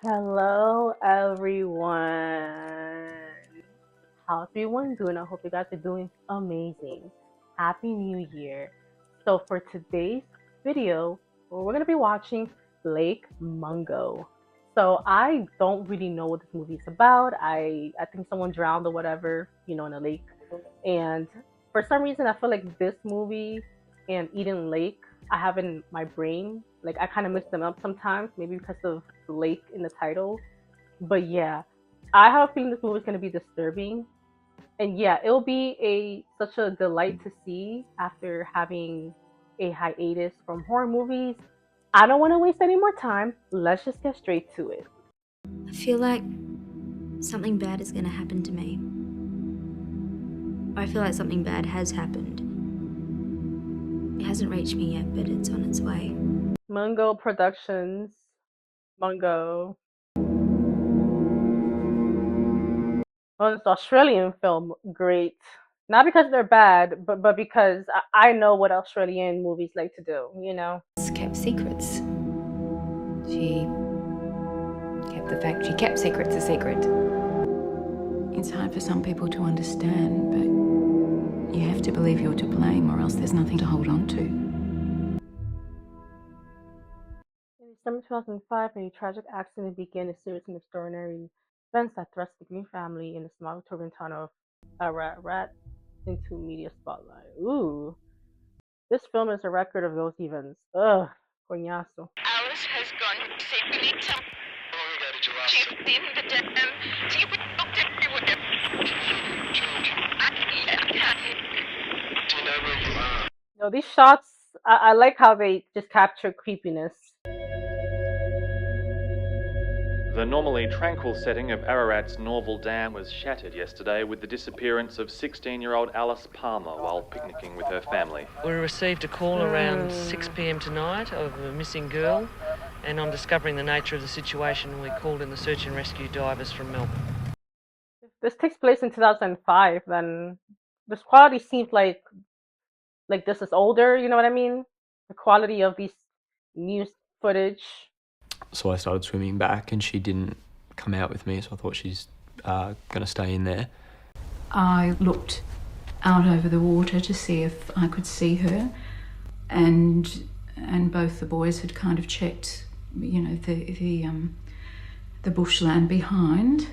Hello, everyone. How's everyone doing? I hope you guys are doing amazing. Happy New Year. So for today's video, we're going to be watching Lake Mungo. So I don't really know what this movie is about. I think someone drowned or whatever, in a lake. And for some reason, I feel like this movie and Eden Lake, I have in my brain. Like I kind of mix them up sometimes, maybe because of the lake in the title. But yeah, I have a feeling this movie is going to be disturbing. And yeah, it'll be such a delight to see after having a hiatus from horror movies. I don't want to waste any more time. Let's just get straight to it. I feel like something bad is going to happen to me. I feel like something bad has happened. It hasn't reached me yet, but it's on its way. Mungo Productions. Mungo. Well, it's an Australian film. Great. Not because they're bad, but because I know what Australian movies like to do, It's kept secrets. She kept secrets a secret. It's hard for some people to understand, but you have to believe you're to blame or else there's nothing to hold on to. In December 2005, a tragic accident began a series of extraordinary events that thrust the Green family in the small Victorian town of Ararat into media spotlight. Ooh. This film is a record of those events. Ugh, coñazo. Alice has gone safely to... How long ago did you last see? She's in the dam. She looked everywhere. I can't hear. Do you know where you are? No, these shots, I like how they just capture creepiness. The normally tranquil setting of Ararat's Norval Dam was shattered yesterday with the disappearance of 16-year-old Alice Palmer while picnicking with her family. We received a call around 6 p.m. tonight of a missing girl, and on discovering the nature of the situation, we called in the search and rescue divers from Melbourne. If this takes place in 2005, then this quality seems like this is older, you know what I mean? The quality of these news footage. So I started swimming back and she didn't come out with me, so I thought she's going to stay in there. I looked out over the water to see if I could see her, and both the boys had kind of checked, the bushland behind.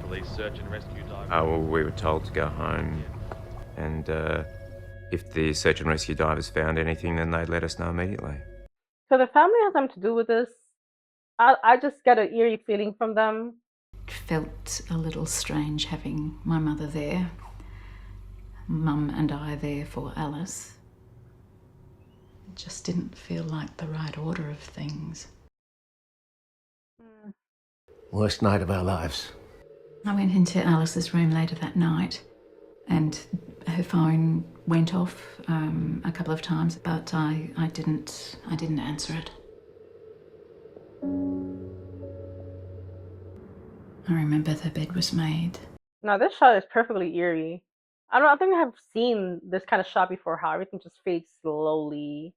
Police search and rescue divers. Well, we were told to go home, and if the search and rescue divers found anything, then they'd let us know immediately. So the family has something to do with this. I just get an eerie feeling from them. It felt a little strange having my mother there, Mum and I there for Alice. It just didn't feel like the right order of things. Worst night of our lives. I went into Alice's room later that night and her phone went off a couple of times, but I didn't answer it. I remember the bed was made. Now this shot is perfectly eerie. I think I have seen this kind of shot before, how everything just fades slowly.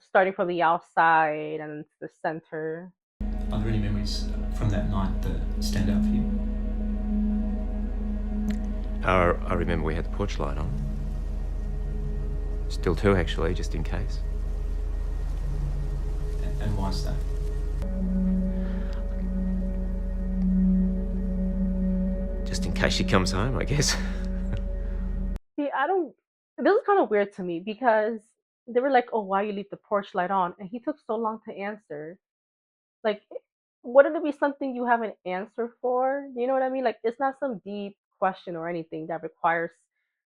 Starting from the outside and the center. Are there any memories from that night that stand out for you? I remember we had the porch light on. Still do, actually, just in case. And why is that? Just in case she comes home, I guess. See, this is kind of weird to me because they were like, oh, why you leave the porch light on? And he took so long to answer. Like, wouldn't it be something you have an answer for? You know what I mean? Like, it's not some deep question or anything that requires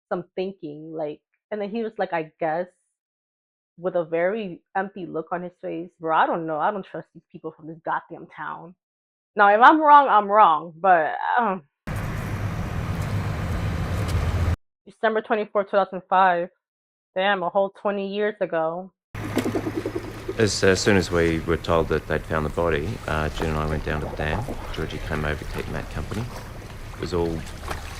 some thinking. Like, and then he was like, I guess, with a very empty look on his face. Bro, I don't know. I don't trust these people from this goddamn town. Now, if I'm wrong, I'm wrong. But, December 24, 2005. Damn, a whole 20 years ago. As soon as we were told that they'd found the body, Jen and I went down to the dam. Georgie came over to keep Matt company. It was all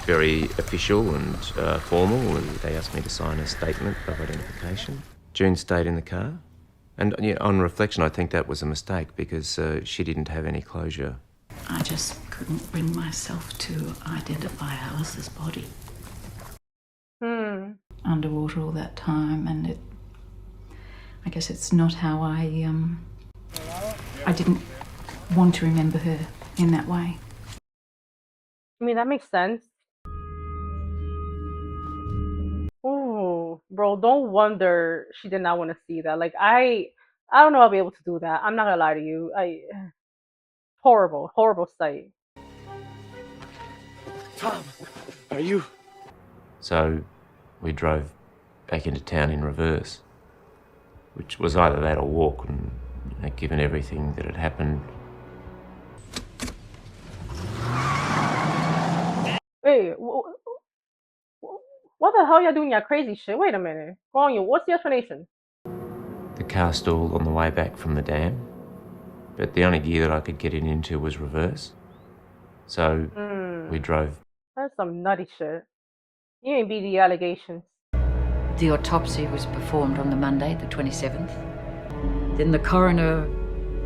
very official and formal, and they asked me to sign a statement of identification. June stayed in the car, And on reflection, I think that was a mistake because she didn't have any closure. I just couldn't bring myself to identify Alice's body. Underwater all that time, and I guess it's not how I didn't want to remember her in that way. I mean, that makes sense. Oh, bro, don't wonder she did not want to see that. Like, I don't know I'll be able to do that. I'm not gonna lie to you. Horrible, horrible sight. Tom, are you? So we drove back into town in reverse, which was either that or walk, and given everything that had happened. Hey, what the hell y'all doing y'all crazy shit? Wait a minute. Go on, you. What's the explanation? The car stalled on the way back from the dam, but the only gear that I could get it into was reverse. So we drove. That's some nutty shit. You ain't beat the allegations. The autopsy was performed on the Monday, the 27th. Then the coroner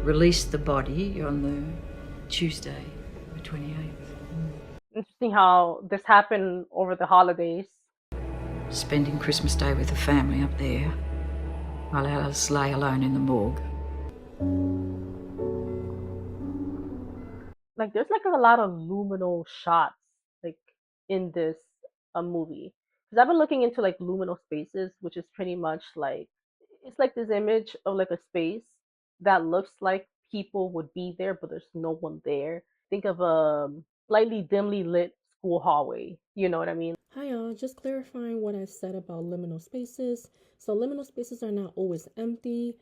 released the body on the Tuesday, the 28th. Interesting how this happened over the holidays. Spending Christmas Day with the family up there, while Alice lay alone in the morgue. Like, there's like a lot of luminal shots, like, in this movie. Because I've been looking into like luminal spaces, which is pretty much like, it's like this image of like a space that looks like people would be there, but there's no one there. Think of a slightly dimly lit school hallway. You know what I mean? Hi y'all, just clarifying what I said about liminal spaces. So liminal spaces are not always empty.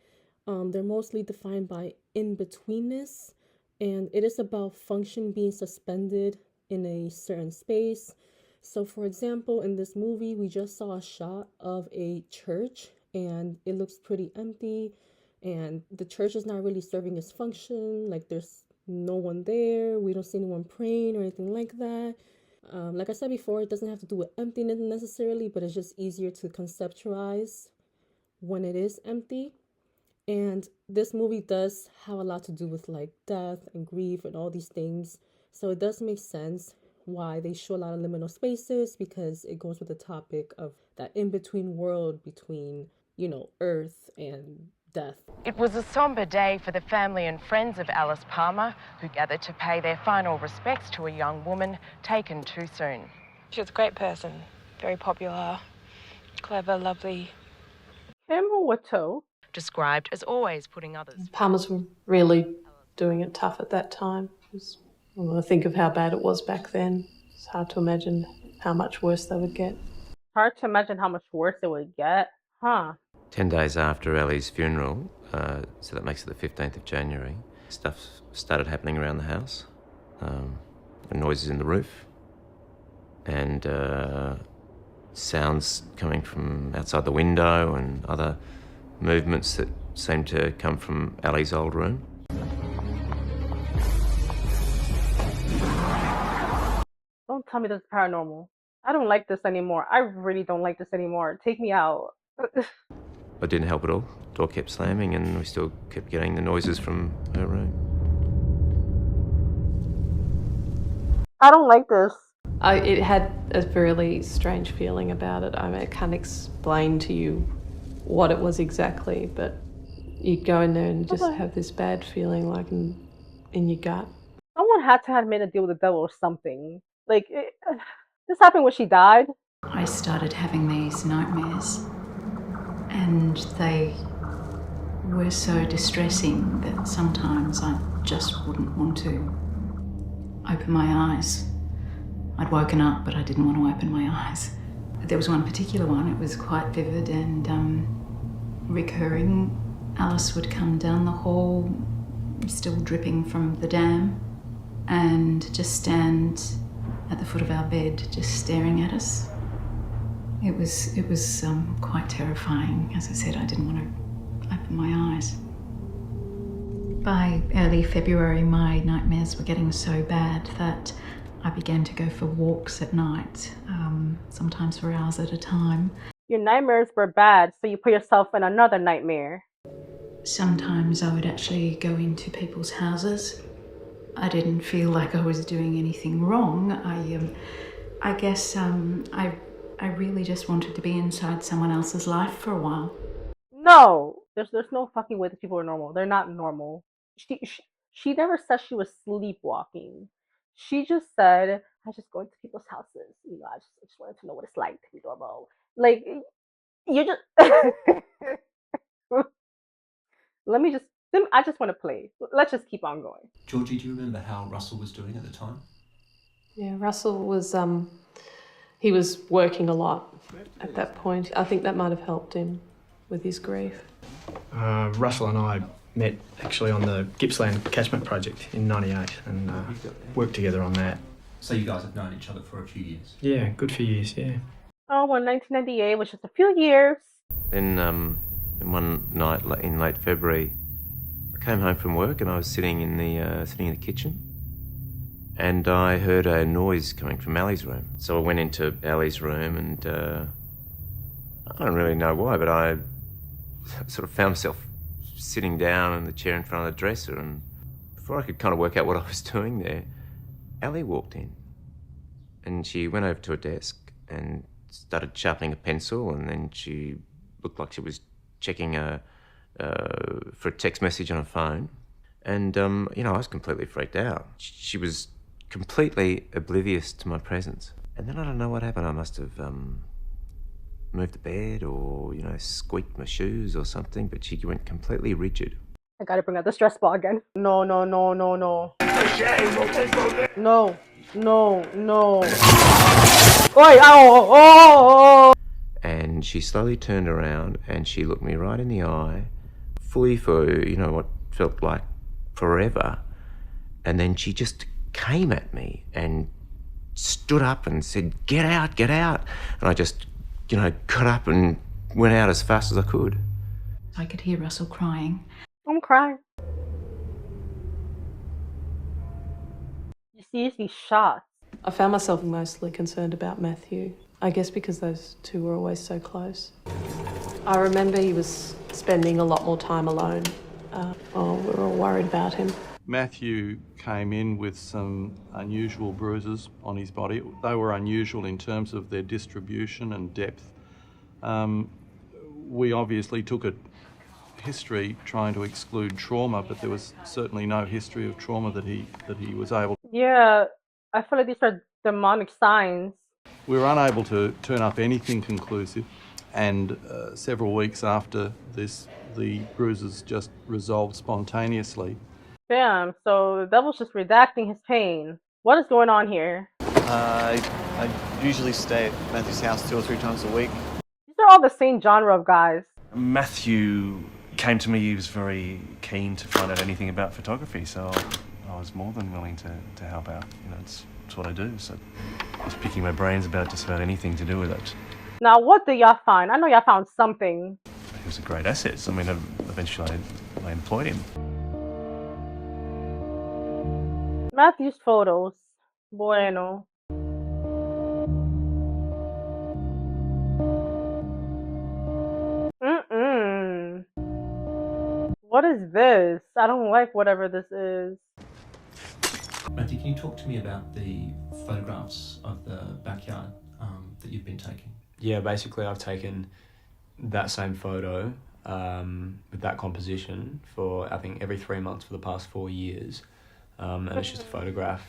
They're mostly defined by in-betweenness, and it is about function being suspended in a certain space. So for example, in this movie, we just saw a shot of a church and it looks pretty empty, and the church is not really serving its function. Like, there's no one there. We don't see anyone praying or anything like that. Like I said before, it doesn't have to do with emptiness necessarily, but it's just easier to conceptualize when it is empty. And this movie does have a lot to do with like death and grief and all these things. So it does make sense why they show a lot of liminal spaces, because it goes with the topic of that in-between world between, you know, earth and death. It was a somber day for the family and friends of Alice Palmer, who gathered to pay their final respects to a young woman taken too soon. She was a great person, very popular, clever, lovely. Kim Wato. Described as always putting others. Palmers were really doing it tough at that time. When I think of how bad it was back then, it's hard to imagine how much worse they would get. Hard to imagine how much worse it would get, huh? 10 days after Ellie's funeral, so that makes it the 15th of January, stuff started happening around the house. Noises in the roof and sounds coming from outside the window and other movements that seemed to come from Ellie's old room. Don't tell me this is paranormal. I don't like this anymore. I really don't like this anymore. Take me out. It didn't help at all. Door kept slamming and we still kept getting the noises from her room. I don't like this. It had a really strange feeling about it. I mean, I can't explain to you what it was exactly, but you go in there and just have this bad feeling like in your gut. Someone had to have made a deal with the devil or something. Like, this happened when she died. I started having these nightmares, and they were so distressing that sometimes I just wouldn't want to open my eyes. I'd woken up, but I didn't want to open my eyes. There was one particular one, it was quite vivid and recurring. Alice would come down the hall, still dripping from the dam, and just stand at the foot of our bed, just staring at us. It was quite terrifying. As I said, I didn't want to open my eyes. By early February, my nightmares were getting so bad that I began to go for walks at night, sometimes for hours at a time. Your nightmares were bad, so you put yourself in another nightmare. Sometimes I would actually go into people's houses. I didn't feel like I was doing anything wrong. I guess I really just wanted to be inside someone else's life for a while. No, there's no fucking way that people are normal. They're not normal. She never said she was sleepwalking. She just said, I just go into people's houses. You know, I just wanted to know what it's like to be normal. Like, you just I just want to play. Let's just keep on going. Georgie, do you remember how Russell was doing at the time? Yeah, Russell was, he was working a lot at that point. I think that might have helped him with his grief. Russell and I met actually on the Gippsland Catchment Project in '98 and worked together on that. So you guys have known each other for a few years? Yeah, good few years, yeah. Oh, well, 1998 was just a few years. Then one night in late February, I came home from work and I was sitting in the kitchen, and I heard a noise coming from Ali's room. So I went into Ali's room, and I don't really know why, but I sort of found myself sitting down in the chair in front of the dresser, and before I could kind of work out what I was doing there, Ali walked in, and she went over to a desk and started sharpening a pencil, and then she looked like she was checking for a text message on her phone. And, I was completely freaked out. She was completely oblivious to my presence. And then I don't know what happened. I must have moved the bed or, squeaked my shoes or something, but she went completely rigid. I gotta bring out the stress ball again. No. No. Oi, oh. And she slowly turned around and she looked me right in the eye, fully for, what felt like forever. And then she just came at me and stood up and said, get out. And I just, got up and went out as fast as I could. I could hear Russell crying. I'm crying. You see these shots. I found myself mostly concerned about Matthew, I guess because those two were always so close. I remember he was spending a lot more time alone. We were all worried about him. Matthew came in with some unusual bruises on his body. They were unusual in terms of their distribution and depth. We obviously took a history trying to exclude trauma, but there was certainly no history of trauma that he was able. Yeah, I feel like these are demonic signs. We were unable to turn up anything conclusive, and several weeks after this, the bruises just resolved spontaneously. Damn, so the devil's just redacting his pain. What is going on here? I usually stay at Matthew's house 2 or 3 times a week. These are all the same genre of guys. Matthew came to me, he was very keen to find out anything about photography, so I was more than willing to help out. It's what I do, so I was picking my brains about just about anything to do with it. Now, what did y'all find? I know y'all found something. He was a great asset. I mean, eventually I employed him. Matthew's photos. Bueno. What is this? I don't like whatever this is. Matthew, can you talk to me about the photographs of the backyard that you've been taking? Yeah, basically I've taken that same photo with that composition for, I think, every 3 months for the past 4 years. And it's just a photograph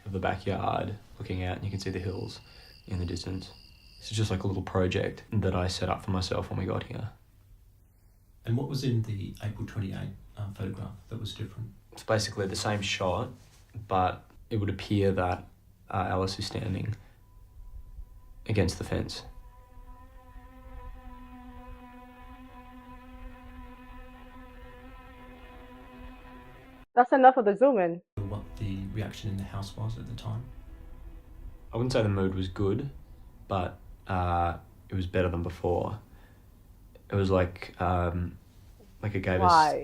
of the backyard looking out, and you can see the hills in the distance. It's just like a little project that I set up for myself when we got here. And what was in the April 28 photograph that was different? It's basically the same shot, but it would appear that Alice is standing against the fence. That's enough of the zoom in. What the reaction in the house was at the time? I wouldn't say the mood was good, but it was better than before. It was like it gave us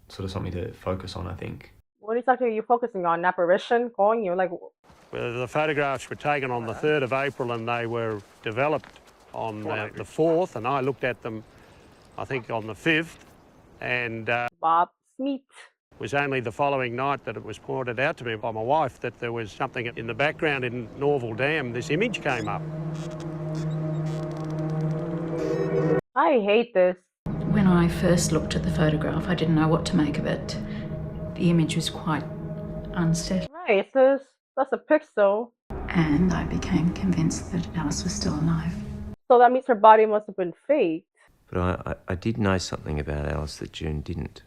sort of something to focus on, I think. What exactly are you focusing on? An apparition calling you? Like, well, the photographs were taken on the 3rd of April and they were developed on the 4th, and I looked at them, I think, on the 5th. And Bob Smith. it was only the following night that it was pointed out to me by my wife that there was something in the background in Norval Dam. This image came up. I hate this. When I first looked at the photograph, I didn't know what to make of it. The image was quite unsettling. Right, sis. That's a pixel. And I became convinced that Alice was still alive. So that means her body must have been faked. But I did know something about Alice that June didn't.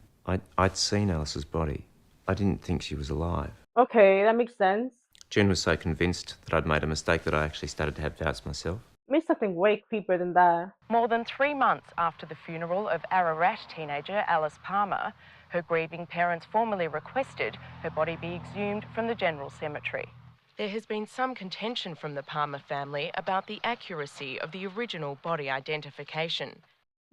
I'd seen Alice's body. I didn't think she was alive. Okay, that makes sense. June was so convinced that I'd made a mistake that I actually started to have doubts myself. Maybe something way creepier than that. More than 3 months after the funeral of Ararat teenager Alice Palmer, her grieving parents formally requested her body be exhumed from the general cemetery. There has been some contention from the Palmer family about the accuracy of the original body identification.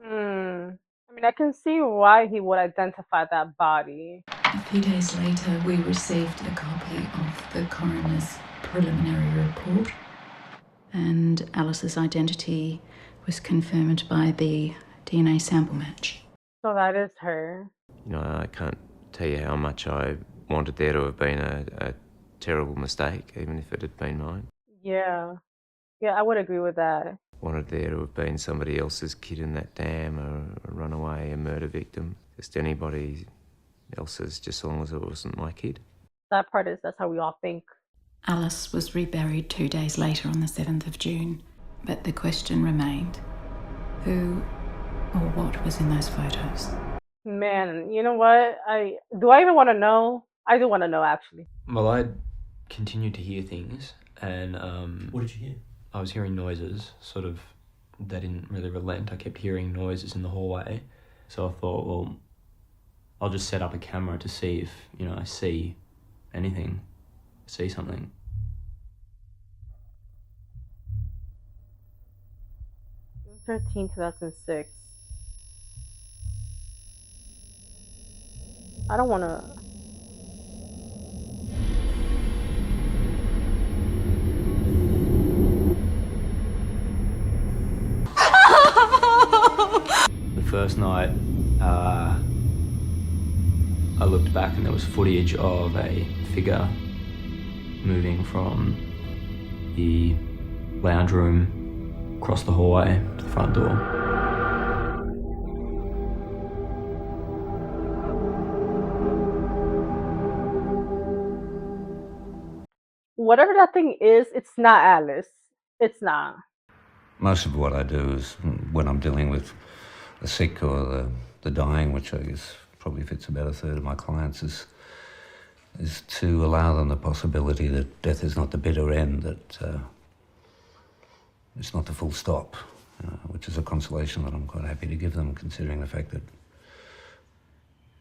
I mean, I can see why he would identify that body. A few days later, we received a copy of the coroner's preliminary report, and Alice's identity was confirmed by the DNA sample match. So that is her. You know, I can't tell you how much I wanted there to have been a terrible mistake, even if it had been mine. Yeah. Yeah, I would agree with that. Wanted there to have been somebody else's kid in that dam, or a runaway, a murder victim. Just anybody else's, just as long as it wasn't my kid. That part is, that's how we all think. Alice was reburied 2 days later on the 7th of June, but the question remained, who or what was in those photos? Man, you know what? Do I even want to know? I do want to know, actually. Well, I continued to hear things, and What did you hear? I was hearing noises, sort of, they didn't really relent. I kept hearing noises in the hallway. So I thought, well, I'll just set up a camera to see if, I see anything, see something. June 13, 2006. I don't want to... The first night, I looked back and there was footage of a figure moving from the lounge room across the hallway to the front door. Whatever that thing is, it's not Alice. It's not. Most of what I do is when I'm dealing with the sick or the dying, which I guess probably fits about a third of my clients, is to allow them the possibility that death is not the bitter end, that it's not the full stop, which is a consolation that I'm quite happy to give them, considering the fact that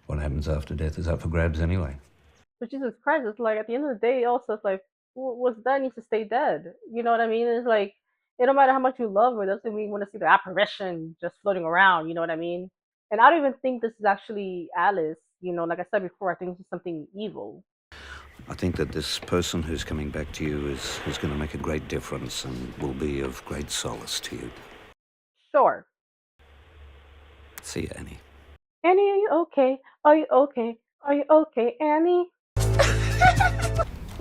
what happens after death is up for grabs anyway. But Jesus Christ, it's like, at the end of the day, also, it's like, what's dead needs to stay dead. You know what I mean? It's like, it don't matter how much you love her, doesn't mean you want to see the apparition just floating around, you know what I mean? And I don't even think this is actually Alice, like I said before, I think this is something evil. I think that this person who's coming back to you is going to make a great difference and will be of great solace to you. Sure. See you, Annie. Annie, are you okay? Are you okay? Are you okay, Annie?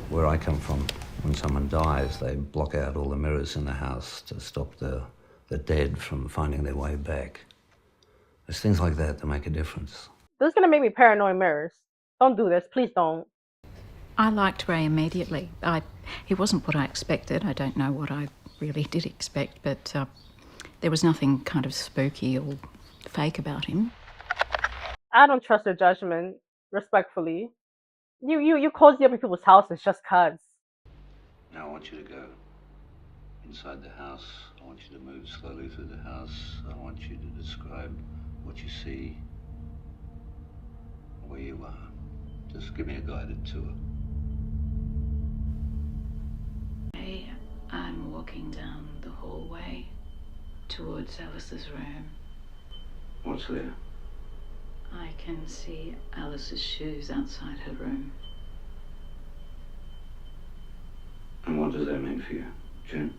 Where I come from, when someone dies, they block out all the mirrors in the house to stop the dead from finding their way back. There's things like that that make a difference. This is going to make me paranoid mirrors. Don't do this. Please don't. I liked Ray immediately. He wasn't what I expected. I don't know what I really did expect, but there was nothing kind of spooky or fake about him. I don't trust your judgment, respectfully. You cozy up in people's houses just cuz. Now I want you to go inside the house. I want you to move slowly through the house. I want you to describe what you see, where you are. Just give me a guided tour. I'm walking down the hallway towards Alice's room. What's there? I can see Alice's shoes outside her room. And what does that mean for you, June?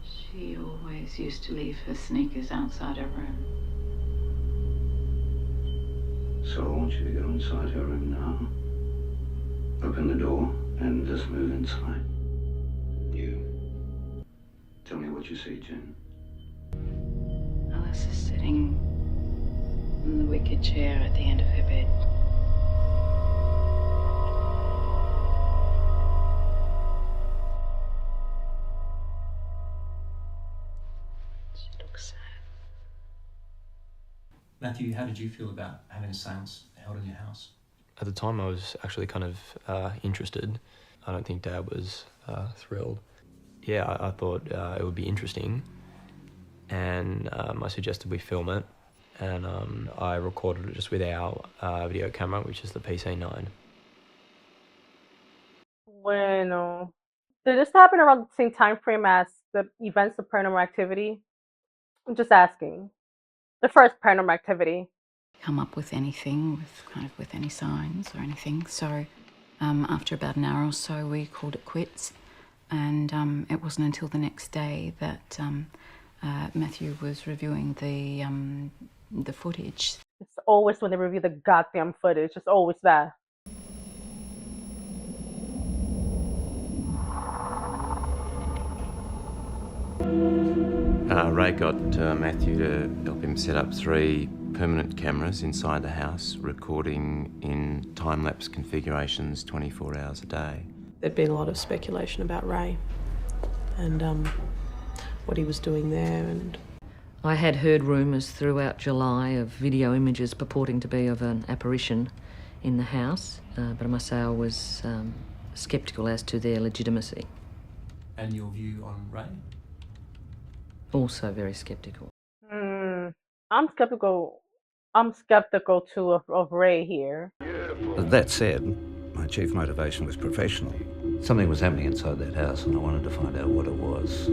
She always used to leave her sneakers outside her room. So I want you to go inside her room now. Open the door and just move inside. You. Tell me what you see, Jen. Alice is sitting in the wicker chair at the end of her bed. She looks sad. Matthew, how did you feel about having a seance held in your house? At the time, I was actually kind of interested. I don't think Dad was thrilled. Yeah, I thought it would be interesting, and I suggested we film it, and I recorded it just with our video camera, which is the PC9. Bueno. Did this happen around the same time frame as the events of Paranormal Activity? I'm just asking. The first Paranormal Activity. Come up with anything, with any signs or anything. So after about an hour or so, we called it quits. And it wasn't until the next day that Matthew was reviewing the footage. It's always when they review the goddamn footage. It's always that. Ray got Matthew to help him set up 3 permanent cameras inside the house, recording in time-lapse configurations 24 hours a day. There'd been a lot of speculation about Ray and what he was doing there. And I had heard rumours throughout July of video images purporting to be of an apparition in the house, but I must say I was sceptical as to their legitimacy. And your view on Ray? Also very sceptical. I'm skeptical. I'm skeptical too of Ray here. That said, my chief motivation was professional. Something was happening inside that house and I wanted to find out what it was.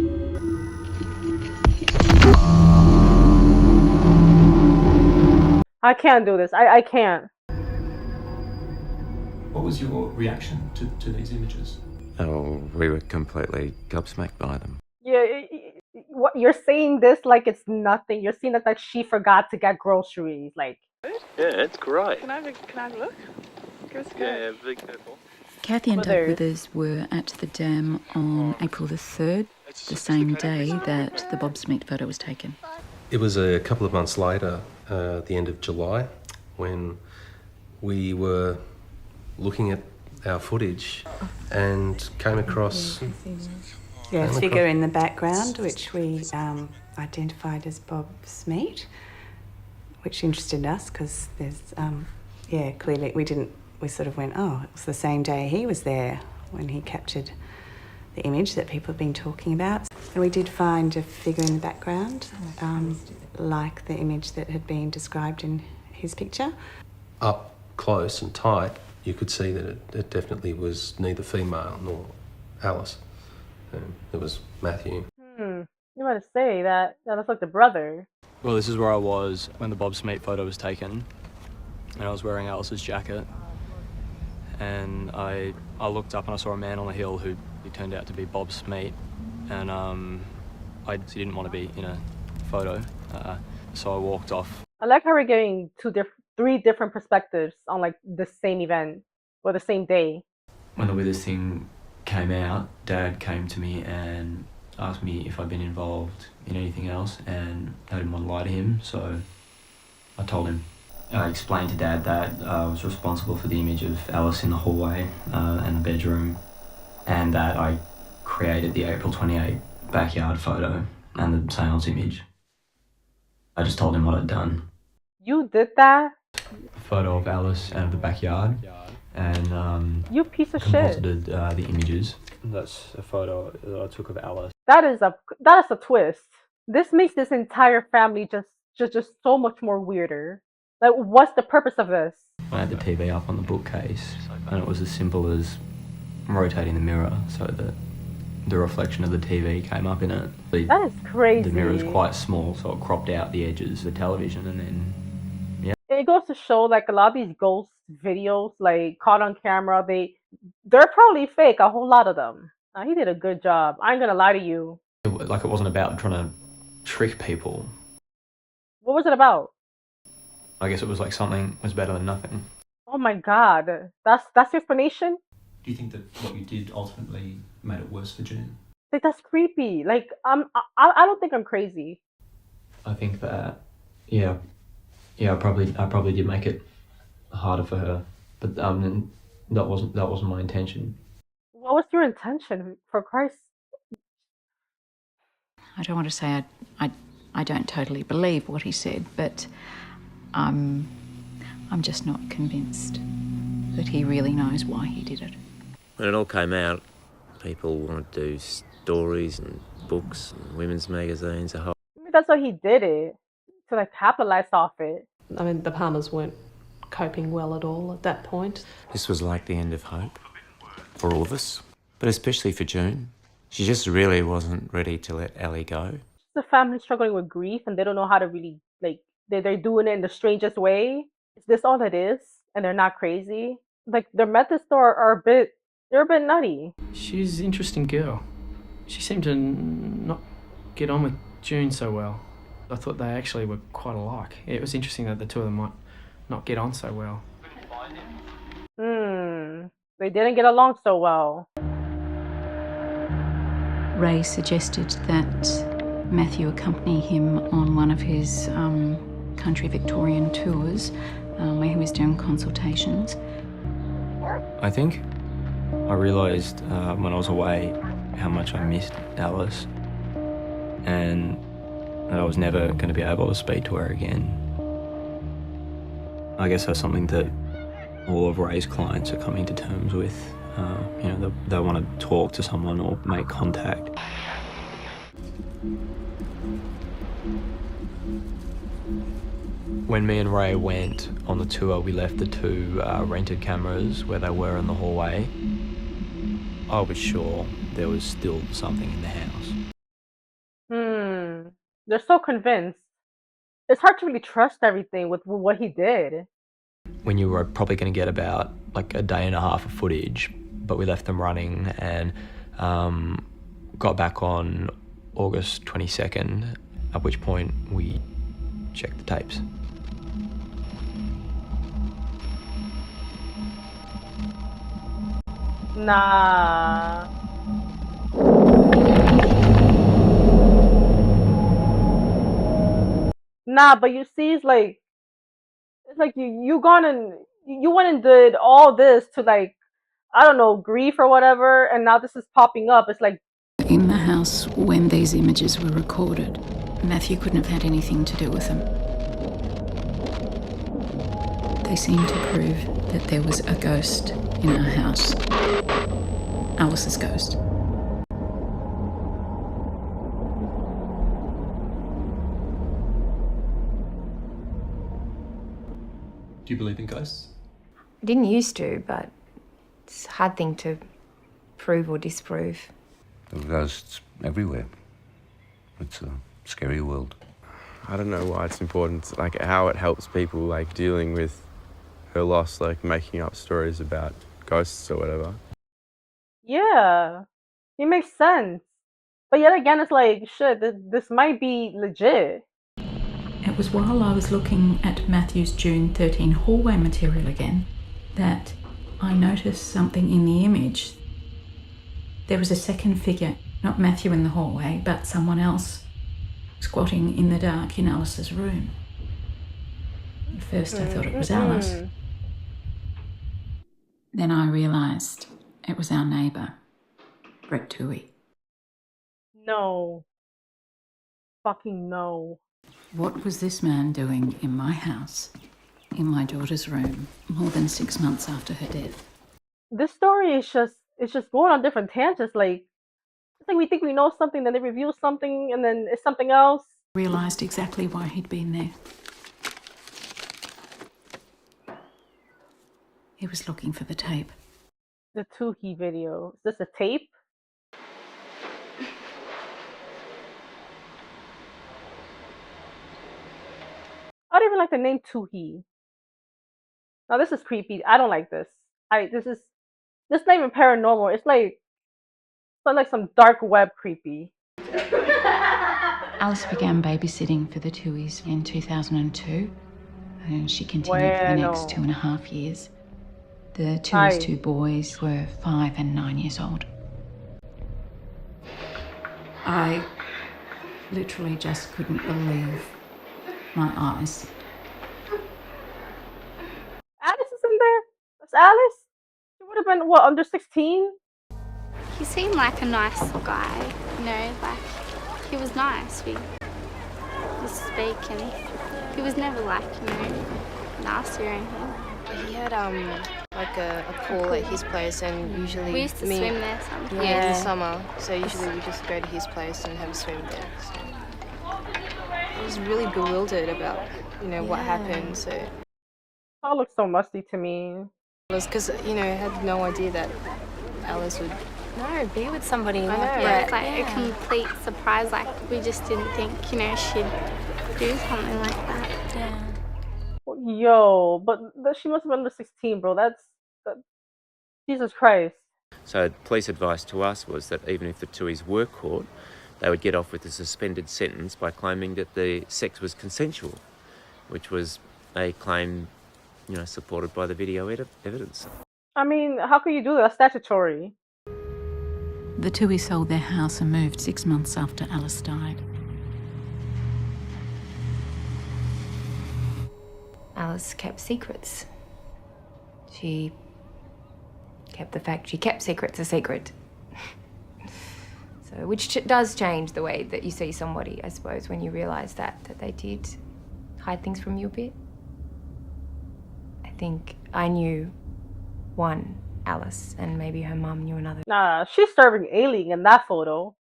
I can't do this. I can't. What was your reaction to these images? Oh, we were completely gobsmacked by them. Yeah, what you're saying this like it's nothing. You're saying that like she forgot to get groceries. Like, Yeah, it's great. Can I have a look? Give us a go. Yeah, be careful. Kathy and Doug Withers were at the dam on April the 3rd, the same day that the Bob Smith photo was taken. It was a couple of months later, at the end of July, when we were looking at our footage and came across... Yeah, a figure in the background, which we identified as Bob Smith, which interested us because there's, clearly we sort of went, oh, it was the same day he was there when he captured the image that people have been talking about. And we did find a figure in the background, like the image that had been described in his picture. Up close and tight, you could see that it definitely was neither female nor Alice. It was Matthew. you want to say that looks like the brother. Well, this is where I was when the Bob Smith photo was taken, and I was wearing Alice's jacket, and I looked up and I saw a man on a hill who turned out to be Bob Smith, and I didn't want to be in a photo, so I walked off. I like how we're getting 3 different perspectives on like the same event or the same day. When the Withers thing came out, Dad came to me and asked me if I'd been involved in anything else, and I didn't want to lie to him, so I told him. I explained to Dad that I was responsible for the image of Alice in the hallway and the bedroom, and that I created the April 28 backyard photo and the seance image. I just told him what I'd done. You did that? A photo of Alice and of the backyard, and you piece of shit. Composited the images. That's a photo that I took of Alice. That is a twist. This makes this entire family just so much more weirder. Like, what's the purpose of this? I had the TV up on the bookcase, and it was as simple as rotating the mirror so that the reflection of the TV came up in it. That is crazy. The mirror is quite small, so it cropped out the edges of the television, and then, yeah. It goes to show, like, a lot of these ghost videos, like, caught on camera, they're probably fake, a whole lot of them. He did a good job. I ain't gonna lie to you. Like, it wasn't about trying to trick people. What was it about? I guess it was like something was better than nothing. Oh my God, that's the explanation. Do you think that what you did ultimately made it worse for June? Like that's creepy. Like I don't think I'm crazy. I think that yeah, I probably did make it harder for her, but that wasn't my intention. What was your intention, for Christ? I don't want to say I don't totally believe what he said, but I'm just not convinced that he really knows why he did it. When it all came out, people wanted to do stories and books and women's magazines, a whole... I mean, that's why he did it, to like capitalize off it. I mean, the Palmers weren't coping well at all at that point. This was like the end of hope for all of us, but especially for June. She just really wasn't ready to let Ellie go. The family struggling with grief and they don't know how to really, like, they're doing it in the strangest way. Is this all it is? And they're not crazy? Like, their methods are they're a bit nutty. She's an interesting girl. She seemed to not get on with June so well. I thought they actually were quite alike. It was interesting that the two of them might not get on so well. They didn't get along so well. Ray suggested that Matthew accompany him on one of his country Victorian tours where he was doing consultations. I think I realised when I was away how much I missed Alice and that I was never going to be able to speak to her again. I guess that's something that all of Ray's clients are coming to terms with. You know, they want to talk to someone or make contact. When me and Ray went on the tour, we left the two rented cameras where they were in the hallway. I was sure there was still something in the house. They're so convinced. It's hard to really trust everything with what he did. When you were probably going to get about like a day and a half of footage, but we left them running and got back on August 22nd, at which point we checked the tapes. Nah. Nah, but you see, it's like you gone and you went and did all this to, like, I don't know, grief or whatever, and now this is popping up. It's like In the house when these images were recorded, Matthew couldn't have had anything to do with them. They seem to prove that there was a ghost in our house. Alice's ghost. Do you believe in ghosts? I didn't used to, but it's a hard thing to prove or disprove. There are ghosts everywhere. It's a scary world. I don't know why it's important, like how it helps people like dealing with her loss, like making up stories about ghosts or whatever. yeah, it makes sense. But yet again, it's like, shit, this might be legit. It was while I was looking at Matthew's June 13 hallway material again that I noticed something in the image. There was a second figure, not Matthew in the hallway, but someone else squatting in the dark in Alice's room. At first I thought it was Alice. Then I realised it was our neighbour, Brett Toohey. No. Fucking no. What was this man doing in my house, in my daughter's room, more than 6 months after her death? This story is just going on different tangents. Like, it's like we think we know something, then they reveal something, and then it's something else. Realised exactly why he'd been there. He was looking for the tape. The Toohey video. Is this a tape? I don't even like the name Toohey. Now this is creepy. I don't like this. This is not even paranormal. It's like some dark web creepy. Alice began babysitting for the Tooheys in 2002. and she continued for the next 2.5 years. The two boys were 5 and 9 years old. I literally just couldn't believe my eyes. Alice is in there? That's Alice? She would have been, what, under 16? He seemed like a nice guy, you know, like, he was nice. We used to speak and he was never like, you know, nasty or anything. He had like a pool at his place, and usually we used to swim there sometimes. Yeah, in the summer. So usually we just go to his place and have a swim there. So I was really bewildered about, you know, what happened. So it all looks so musty to me. It was because, you know, I had no idea that Alice would be with somebody. I know, yeah, it's like a complete surprise. Like, we just didn't think, you know, she'd do something like that. Yeah. Yo, but she must have been under 16, bro. That's Jesus Christ. So police advice to us was that even if the Tuis were caught, they would get off with a suspended sentence by claiming that the sex was consensual, which was a claim, you know, supported by the video evidence. I mean, how can you do that? That's statutory. The Tuis sold their house and moved 6 months after Alice died. Alice kept secrets. She kept the fact she kept secrets a secret. So, which does change the way that you see somebody, I suppose, when you realise that they did hide things from you a bit. I think I knew one Alice, and maybe her mum knew another. Nah, she's serving alien in that photo.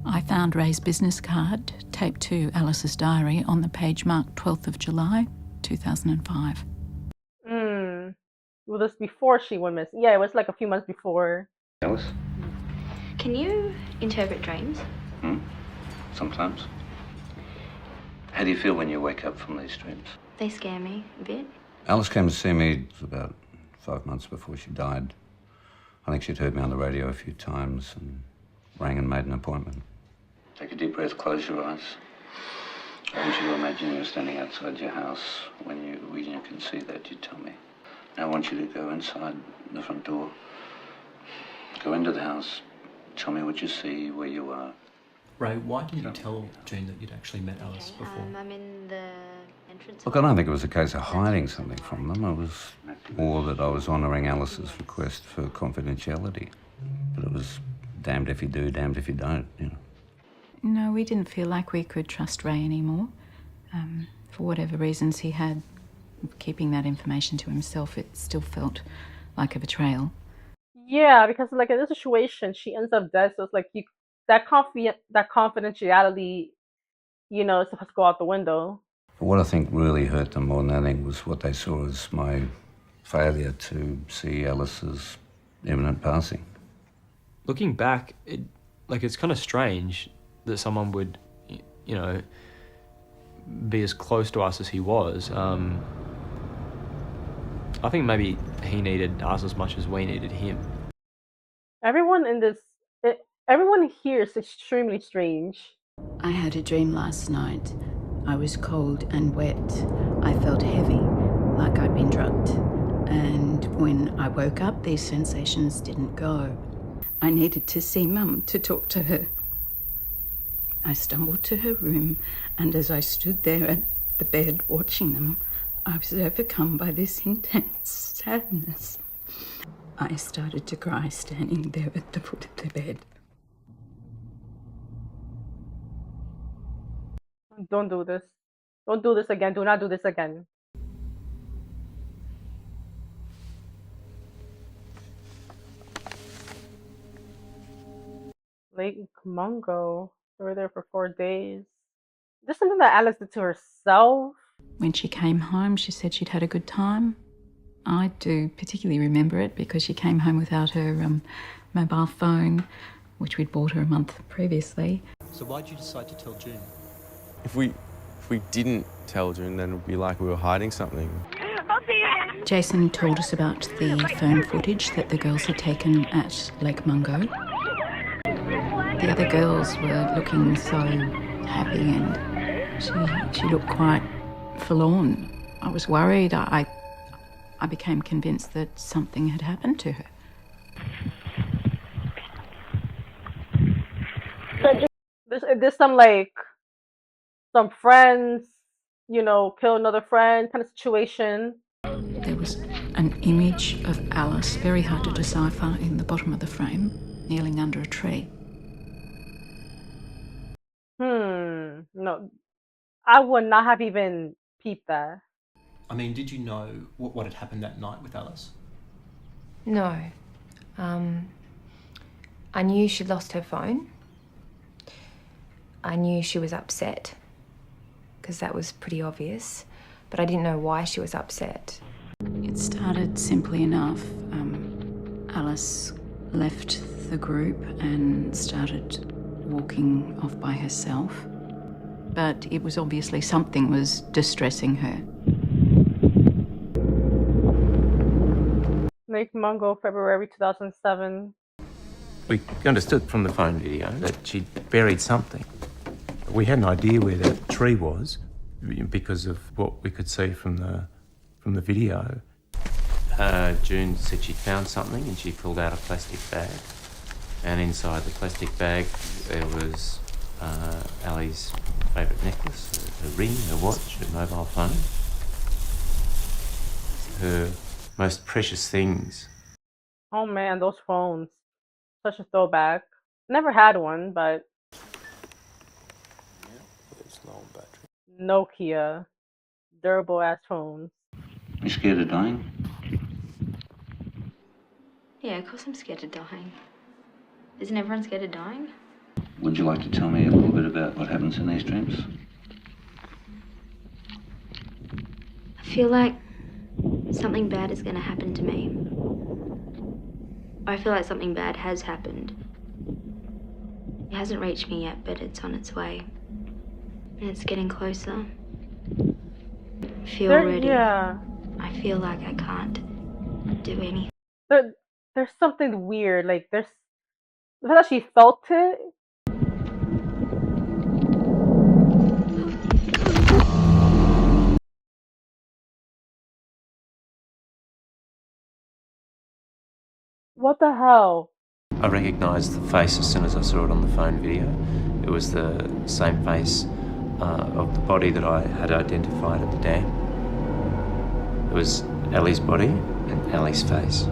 I found Ray's business card taped to Alice's diary on the page marked 12th of July, 2005. Well, this before she went missing. Yeah, it was like a few months before. Alice? Can you interpret dreams? Sometimes. How do you feel when you wake up from these dreams? They scare me a bit. Alice came to see me about 5 months before she died. I think she'd heard me on the radio a few times and rang and made an appointment. Take a deep breath, close your eyes. I want you to imagine you're standing outside your house. When you can see that, you tell me. Now I want you to go inside the front door. Go into the house. Tell me what you see, where you are. Ray, why didn't you tell June that you'd actually met Alice before? I'm in the entrance. Look, I don't think it was a case of hiding something from them. It was more that I was honouring Alice's request for confidentiality. But it was damned if you do, damned if you don't, you know. No, we didn't feel like we could trust Ray anymore. For whatever reasons he had, keeping that information to himself, it still felt like a betrayal. Yeah, because like in this situation, she ends up dead, so it's like that confidentiality, you know, is supposed to go out the window. What I think really hurt them more than anything was what they saw as my failure to see Alice's imminent passing. Looking back, it's kind of strange that someone would, you know, be as close to us as he was. I think maybe he needed us as much as we needed him. Everyone here is extremely strange. I had a dream last night. I was cold and wet. I felt heavy, like I'd been drugged. And when I woke up, these sensations didn't go. I needed to see Mum to talk to her. I stumbled to her room, and as I stood there at the bed watching them, I was overcome by this intense sadness. I started to cry standing there at the foot of the bed. Don't do this. Don't do this again. Do not do this again. Lake Mungo. They were there for 4 days. Is this something that Alice did to herself? When she came home, she said she'd had a good time. I do particularly remember it because she came home without her mobile phone, which we'd bought her a month previously. So why did you decide to tell June? If we didn't tell June, then it would be like we were hiding something. Jason told us about the phone footage that the girls had taken at Lake Mungo. The other girls were looking so happy and she looked quite forlorn. I was worried. I became convinced that something had happened to her. There's some friends, kill another friend kind of situation. There was an image of Alice, very hard to decipher, in the bottom of the frame, kneeling under a tree. No, I would not have even peeped that. I mean, did you know what had happened that night with Alice? No. I knew she'd lost her phone. I knew she was upset, because that was pretty obvious, but I didn't know why she was upset. It started simply enough. Alice left the group and started walking off by herself, but it was obviously something was distressing her. Lake Mungo, February 2007. We understood from the phone video that she'd buried something. We had an idea where that tree was because of what we could see from the video. June said she'd found something and she pulled out a plastic bag. And inside the plastic bag there was Ali's favourite necklace, her ring, her watch, her mobile phone. Her most precious things. Oh man, those phones. Such a throwback. Never had one, but Nokia. Durable ass phones. You scared of dying? Yeah, of course I'm scared of dying. Isn't everyone scared of dying? Would you like to tell me a little bit about what happens in these dreams? I feel like something bad is going to happen to me. I feel like something bad has happened. It hasn't reached me yet, but it's on its way. And it's getting closer. I feel ready. Yeah. I feel like I can't do anything. There's something weird. Like, the fact that she felt it. What the hell? I recognised the face as soon as I saw it on the phone video. It was the same face of the body that I had identified at the dam. It was Ellie's body and Ellie's face.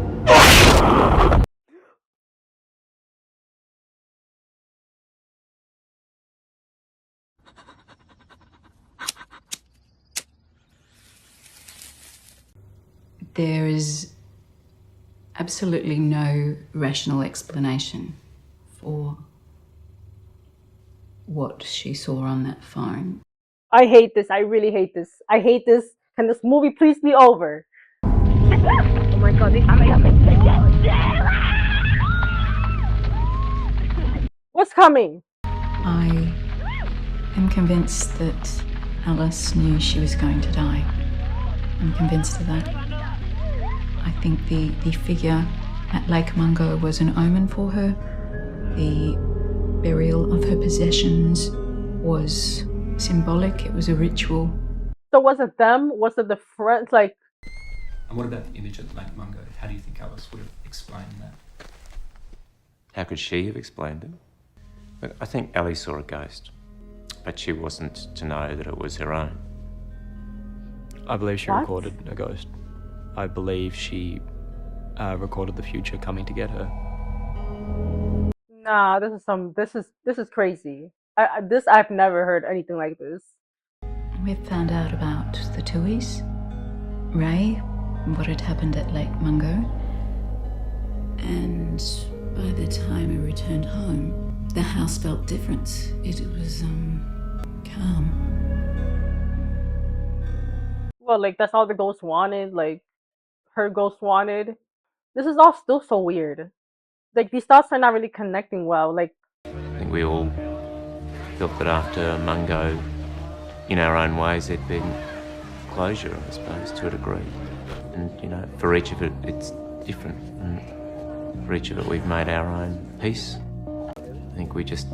There is absolutely no rational explanation for what she saw on that phone. I hate this. I really hate this. I hate this. Can this movie please be over? Oh my god, they're coming up. What's coming? I am convinced that Alice knew she was going to die. I'm convinced of that. I think the figure at Lake Mungo was an omen for her. The burial of her possessions was symbolic. It was a ritual. So was it them? Was it the friends? Like. And what about the image at Lake Mungo? How do you think Alice would have explained that? How could she have explained it? But I think Ellie saw a ghost, but she wasn't to know that it was her own. I believe she recorded a ghost. I believe she recorded the future coming to get her. Nah, this is crazy. I've never heard anything like this. We've found out about the Tuis, Ray, what had happened at Lake Mungo, and by the time we returned home, the house felt different. It was calm. Well, like that's all the ghost wanted. Like her ghost wanted. This is all still so weird. Like these thoughts are not really connecting well. Like I think we all felt that after Mungo, in our own ways, there'd been closure, I suppose, to a degree. And, for each of it, it's different. And for each of it, we've made our own peace. I think we just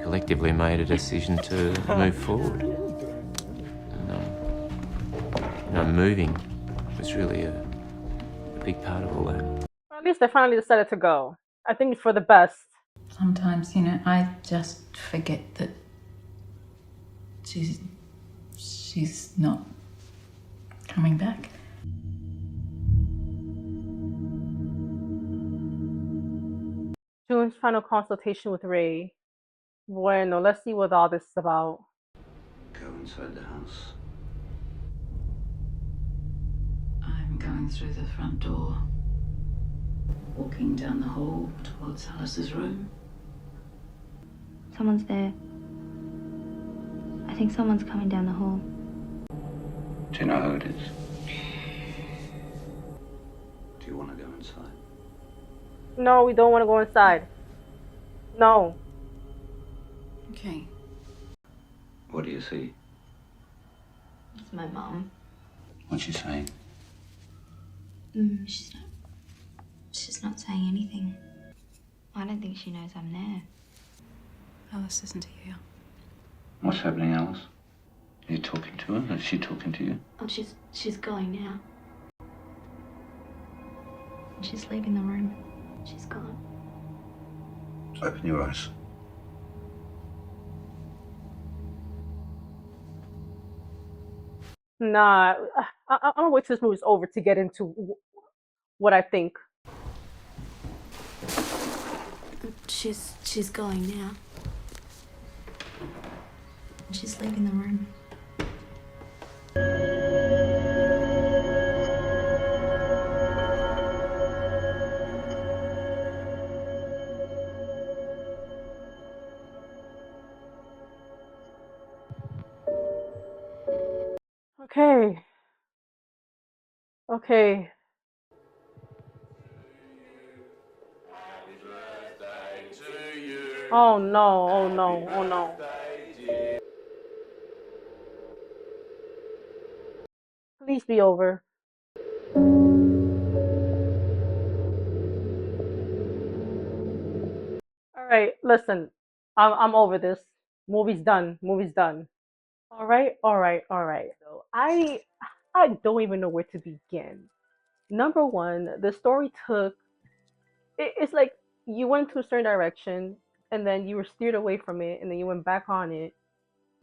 collectively made a decision to move forward. And moving was really a big part of all that. At least they finally decided to go. I think it's for the best. Sometimes, I just forget that she's not coming back. June's final consultation with Ray. Bueno, let's see what all this is about. Go inside the house. I'm going through the front door, walking down the hall towards Alice's room. Someone's there. I think someone's coming down the hall. Do you know who it is? Do you want to go inside? No, we don't want to go inside. No. Okay. What do you see? It's my mum. What's she saying? She's not saying anything. I don't think she knows I'm there. Alice isn't here. What's happening, Alice? Are you talking to her? Is she talking to you? Oh, she's going now. She's leaving the room. She's gone. Open your eyes. Nah, I'm gonna wait till this movie's over to get into what I think. She's going now. She's leaving the room. Okay. Okay. Oh no, oh no, oh no. Please be over. Alright, listen. I'm over this. Movie's done. Movie's done. Alright, alright, alright. So I don't even know where to begin. Number one, the story took it's like you went to a certain direction and then you were steered away from it and then you went back on it.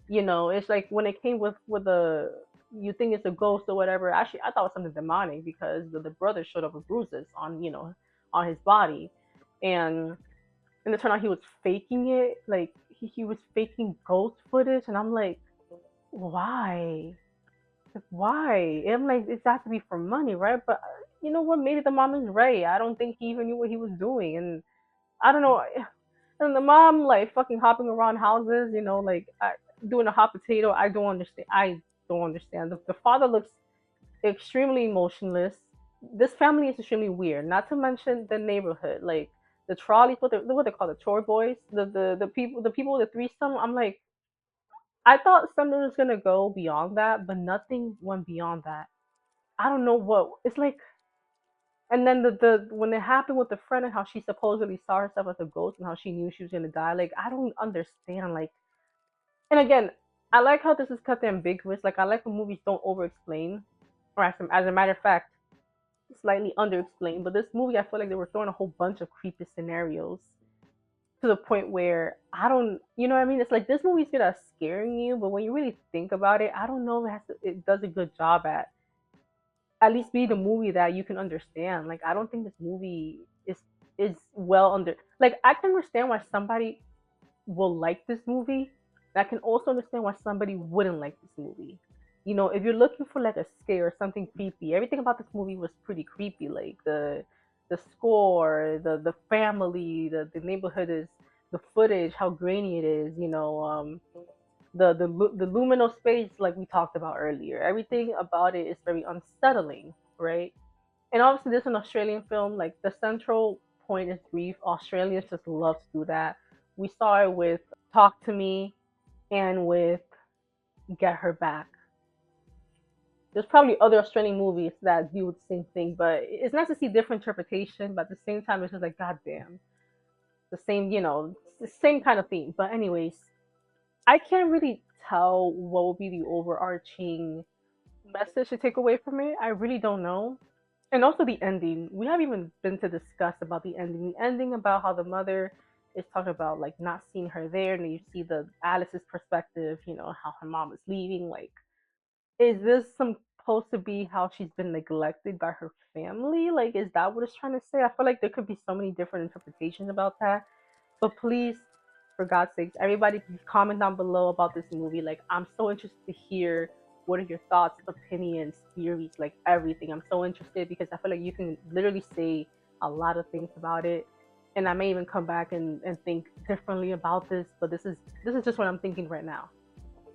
It's like when it came with the you think it's a ghost or whatever. Actually, I thought it was something demonic because the brother showed up with bruises on his body, and it turned out he was faking it. Like he was faking ghost footage, and I'm like, why? Like, why? And I'm like, it's got to be for money, right? But you know what? Maybe the mom is right. I don't think he even knew what he was doing, and I don't know. And the mom like fucking hopping around houses, doing a hot potato. I don't understand. I don't understand. The father looks extremely emotionless. This family is extremely weird. Not to mention the neighborhood, like the trolleys, what they call the chore boys, the people with the threesome. I'm like, I thought something was gonna go beyond that, but nothing went beyond that. I don't know what it's like. And then the when it happened with the friend and how she supposedly saw herself as a ghost and how she knew she was gonna die, like I don't understand. Like, and again, I like how this is cut ambiguous. Like I like when movies don't over explain, or as a matter of fact, slightly under explain. But this movie, I feel like they were throwing a whole bunch of creepy scenarios to the point where I don't, you know what I mean? It's like this movie's good at scaring you, but when you really think about it, I don't know if it does a good job at least be the movie that you can understand. Like I don't think this movie is well under. Like I can understand why somebody will like this movie. And I can also understand why somebody wouldn't like this movie. If you're looking for like a scare or something creepy, everything about this movie was pretty creepy. Like the score, the family, the neighborhood is the footage, how grainy it is. The luminous space like we talked about earlier. Everything about it is very unsettling, right? And obviously this is an Australian film. Like the central point is grief. Australians just love to do that. We saw it with Talk to Me and with Get Her Back. There's probably other Australian movies that deal with the same thing, but it's nice to see different interpretation, but at the same time it's just like goddamn. The same, the same kind of theme. But anyways, I can't really tell what will be the overarching message to take away from it, I really don't know. And also the ending. We haven't even been to discuss about the ending. The ending about how the mother is talking about like not seeing her there, and then you see the Alice's perspective, you know, how her mom is leaving. Like, is this supposed to be how she's been neglected by her family? Like, is that what it's trying to say? I feel like there could be so many different interpretations about that. But please, for God's sakes, everybody please comment down below about this movie. Like, I'm so interested to hear what are your thoughts, opinions, theories, like everything. I'm so interested because I feel like you can literally say a lot of things about it. And I may even come back and think differently about this, but this is just what I'm thinking right now.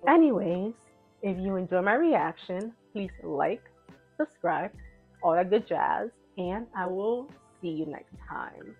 Anyways, if you enjoy my reaction, please like, subscribe, all that good jazz, and I will see you next time.